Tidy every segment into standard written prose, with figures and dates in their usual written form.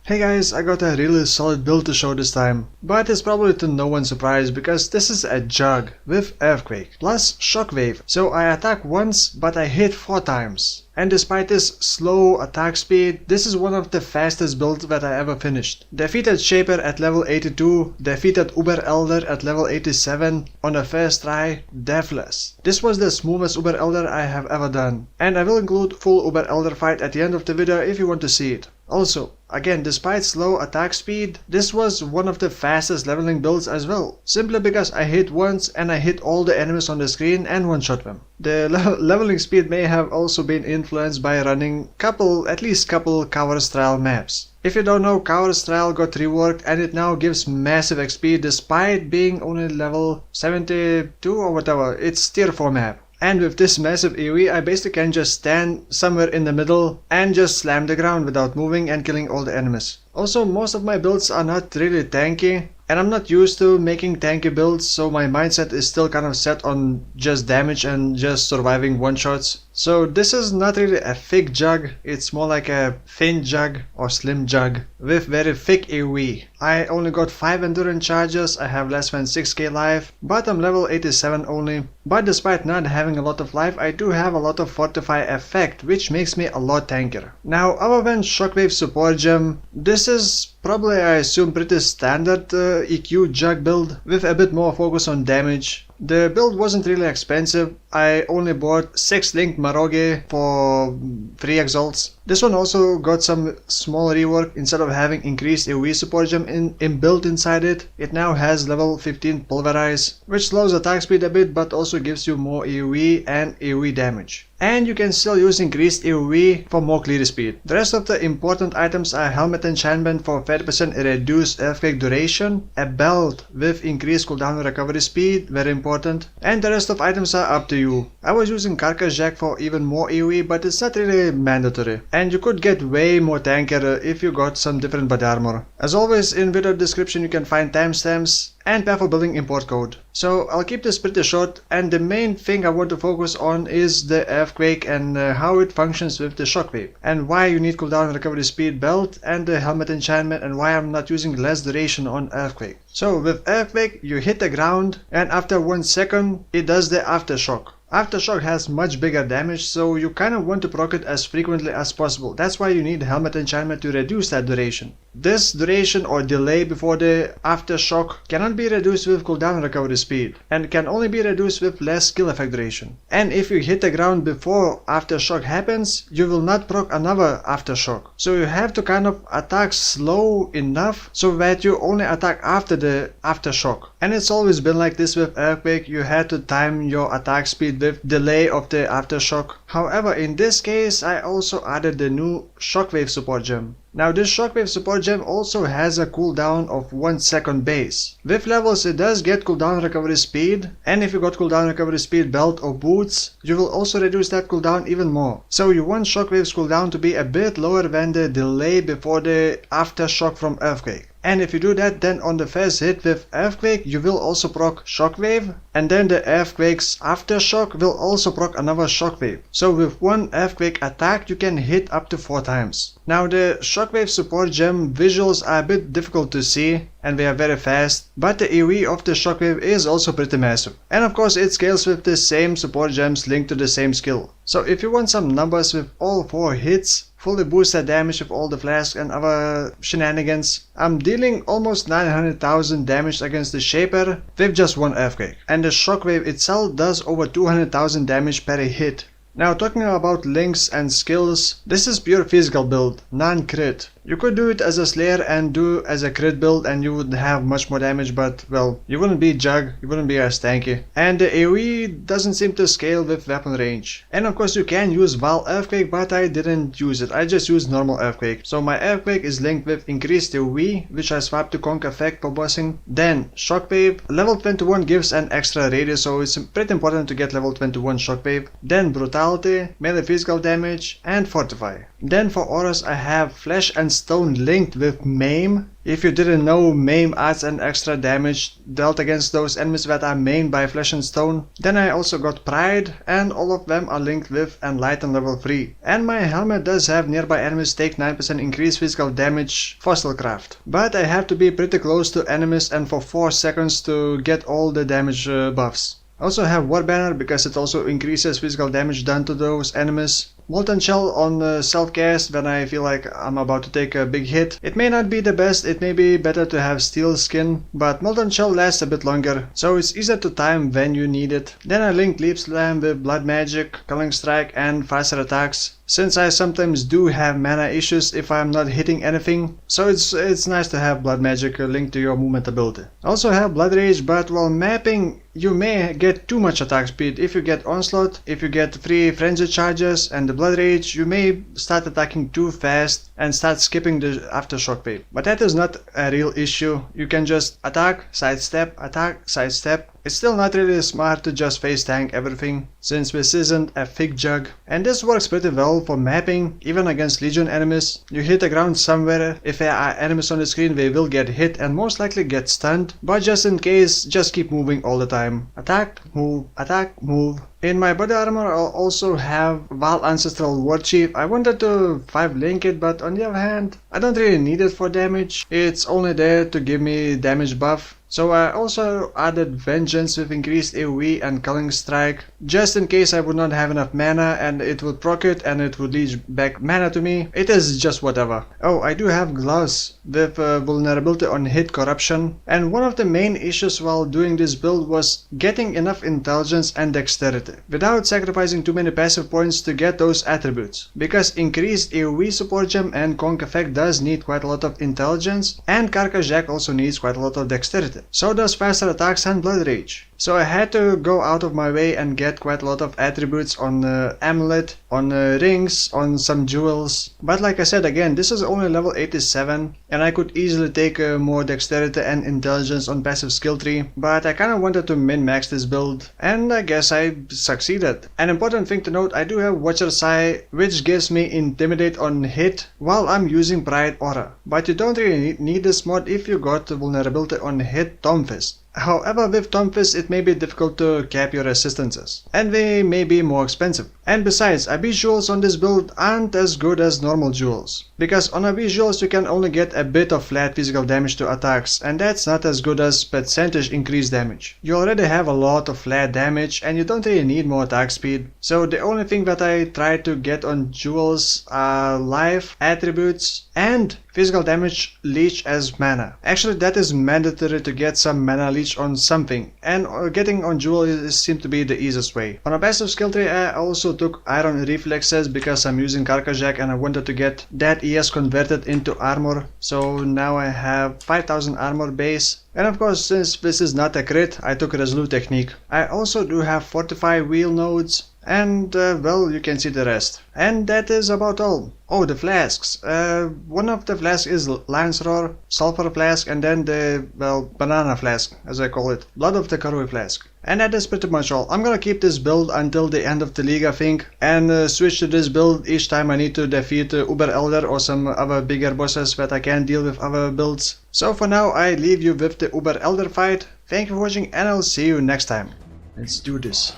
Hey guys, I got a really solid build to show this time, but it's probably to no one's surprise because this is a jug with Earthquake plus Shockwave. So I attack once but I hit 4 times. And despite this slow attack speed, this is one of the fastest builds that I ever finished. Defeated Shaper at level 82, defeated Uber Elder at level 87 on the first try, deathless. This was the smoothest Uber Elder I have ever done, and I will include full Uber Elder fight at the end of the video if you want to see it. Also, again, despite slow attack speed, this was one of the fastest leveling builds as well, simply because I hit once and I hit all the enemies on the screen and one-shot them. The leveling speed may have also been influenced by running at least couple Cowards Trial maps. If you don't know, Cowards Trial got reworked and it now gives massive XP despite being only level 72 or whatever. It's tier 4 map. And with this massive AoE, I basically can just stand somewhere in the middle and just slam the ground without moving and killing all the enemies. Also, most of my builds are not really tanky, and I'm not used to making tanky builds, so my mindset is still kind of set on just damage and just surviving one-shots. So this is not really a thick jug, it's more like a thin jug or slim jug with very thick AoE. I only got 5 endurance charges, I have less than 6k life, but I'm level 87 only. But despite not having a lot of life, I do have a lot of fortify effect, which makes me a lot tankier. Now, other than Shockwave support gem, this is probably, I assume, pretty standard EQ jug build with a bit more focus on damage. The build wasn't really expensive. I only bought 6 linked Maroge for 3 exalts. This one also got some small rework. Instead of having increased AoE support gem inbuilt inside it, it now has level 15 Pulverize, which slows attack speed a bit but also gives you more AoE and AoE damage. And you can still use increased AoE for more clear speed. The rest of the important items are helmet enchantment for 30% reduced earthquake duration, a belt with increased cooldown recovery speed, very important, and the rest of items are up to you. I was using Carcass Jack for even more AoE, but it's not really mandatory. And you could get way more tankier if you got some different body armor. As always, in video description you can find timestamps and path for building import code. So I'll keep this pretty short, and the main thing I want to focus on is the Earthquake and how it functions with the Shockwave, and why you need cooldown recovery speed belt and the helmet enchantment, and why I'm not using less duration on Earthquake. So with Earthquake you hit the ground and after 1 second it does the aftershock. Aftershock has much bigger damage, so you kind of want to proc it as frequently as possible. That's why you need helmet enchantment to reduce that duration. This duration or delay before the aftershock cannot be reduced with cooldown recovery speed, and can only be reduced with less skill effect duration. And if you hit the ground before aftershock happens, you will not proc another aftershock. So you have to kind of attack slow enough so that you only attack after the aftershock. And it's always been like this with Earthquake. You had to time your attack speed with delay of the aftershock. However, in this case I also added the new Shockwave support gem. Now this Shockwave support gem also has a cooldown of 1 second base. With levels it does get cooldown recovery speed, and if you got cooldown recovery speed belt or boots, you will also reduce that cooldown even more. So you want Shockwave's cooldown to be a bit lower than the delay before the aftershock from Earthquake. And if you do that, then on the first hit with Earthquake you will also proc Shockwave, and then the Earthquake's aftershock will also proc another Shockwave. So with one Earthquake attack you can hit up to 4 times. Now the Shockwave support gem visuals are a bit difficult to see and they are very fast, but the AoE of the Shockwave is also pretty massive. And of course it scales with the same support gems linked to the same skill. So if you want some numbers with all 4 hits, fully boosted damage with all the flasks and other shenanigans, I'm dealing almost 900,000 damage against the Shaper with just one Earthquake. And the Shockwave itself does over 200,000 damage per hit. Now talking about links and skills, this is pure physical build, non-crit. You could do it as a Slayer and do as a crit build and you would have much more damage, but well, you wouldn't be Jug, you wouldn't be as tanky. And the AoE doesn't seem to scale with weapon range. And of course you can use Val Earthquake, but I didn't use it, I just used normal Earthquake. So my Earthquake is linked with increased AoE, which I swapped to Conk effect for bossing. Then Shockwave, level 21 gives an extra radius, so it's pretty important to get level 21 Shockwave. Then Brutality, melee physical damage and Fortify. Then for auras I have Flesh and Stone linked with Maim. If you didn't know, Maim adds an extra damage dealt against those enemies that are maimed by Flesh and Stone. Then I also got Pride, and all of them are linked with Enlighten level 3. And my helmet does have nearby enemies take 9% increased physical damage fossil craft. But I have to be pretty close to enemies and for 4 seconds to get all the damage buffs. I also have War Banner because it also increases physical damage done to those enemies. Molten Shell on self-cast when I feel like I'm about to take a big hit. It may not be the best, it may be better to have Steel Skin, but Molten Shell lasts a bit longer, so it's easier to time when you need it. Then I link Leap Slam with Blood Magic, Culling Strike and faster attacks, since I sometimes do have mana issues if I'm not hitting anything, so it's nice to have Blood Magic linked to your movement ability. I also have Blood Rage, but while mapping you may get too much attack speed. If you get Onslaught, if you get 3 Frenzy charges and the Blood Rage, you may start attacking too fast and start skipping the aftershock wave. But that is not a real issue. You can just attack, sidestep, attack, sidestep. It's still not really smart to just face tank everything, since this isn't a thick jug. And this works pretty well for mapping, even against Legion enemies. You hit the ground somewhere, if there are enemies on the screen they will get hit and most likely get stunned, but just in case, just keep moving all the time. Attack, move. In my body armor I'll also have Val Ancestral War Chief. I wanted to 5 link it, but on the other hand, I don't really need it for damage. It's only there to give me damage buff. So I also added Vengeance with increased AoE and Culling Strike, just in case I would not have enough mana and it would proc it and it would leech back mana to me. It is just whatever. Oh, I do have Gloves with vulnerability on hit corruption, and one of the main issues while doing this build was getting enough intelligence and dexterity, without sacrificing too many passive points to get those attributes, because increased AoE support gem and Conk effect does need quite a lot of intelligence, and Carcass Jack also needs quite a lot of dexterity. So does faster attacks and Blood Rage. So I had to go out of my way and get quite a lot of attributes on Amulet, on rings, on some jewels. But like I said again, this is only level 87 and I could easily take more dexterity and intelligence on passive skill tree. But I kinda wanted to min-max this build and I guess I succeeded. An important thing to note, I do have Watcher's Eye, which gives me Intimidate on hit while I'm using Pride Aura. But you don't really need this mod if you got vulnerability on hit Tom Fist. However, with Tom Fist it may be difficult to cap your resistances, and they may be more expensive. And besides, AB jewels on this build aren't as good as normal jewels, because on AB jewels you can only get a bit of flat physical damage to attacks, and that's not as good as percentage increased damage. You already have a lot of flat damage and you don't really need more attack speed, so the only thing that I try to get on jewels are life, attributes, and physical damage leech as mana. Actually that is mandatory to get some mana leech on something, and getting on jewel seems to be the easiest way. On a passive skill tree I also took Iron Reflexes because I'm using Carcass Jack and I wanted to get that ES converted into armor, so now I have 5000 armor base. And of course, since this is not a crit, I took Resolute Technique. I also do have 45 wheel nodes, and well, you can see the rest. And that is about all. Oh, the flasks. One of the flasks is Lance Roar, Sulfur Flask, and then the, well, Banana Flask, as I call it. Blood of the Karui Flask. And that is pretty much all. I'm gonna keep this build until the end of the league, I think, and switch to this build each time I need to defeat Uber Elder or some other bigger bosses that I can't deal with other builds. So for now, I leave you with the Uber Elder fight. Thank you for watching and I'll see you next time. Let's do this.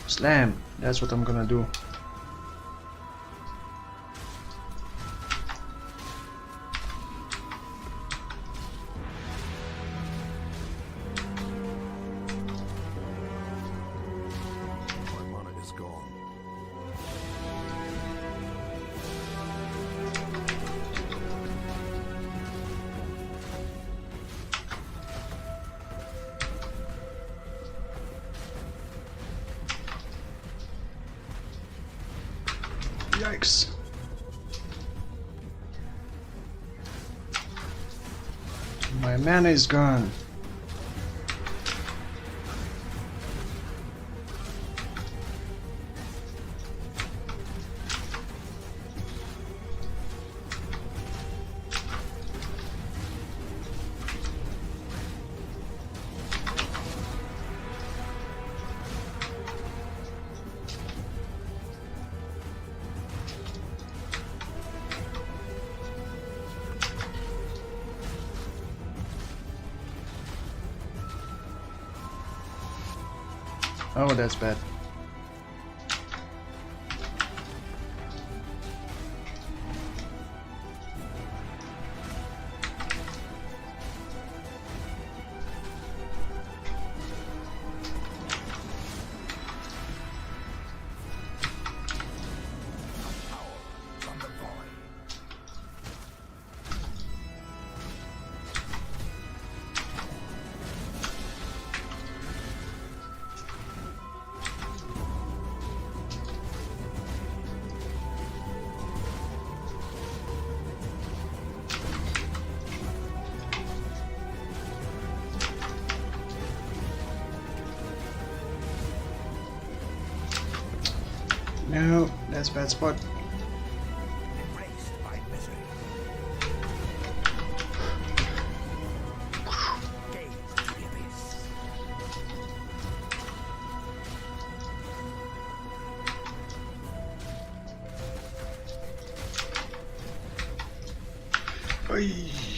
Slam, that's what I'm gonna do. My mana is gone. Yikes. My mana is gone. Oh, that's bad. No, that's a bad spot. Embraced by misery. Gaze to the abyss. Oy.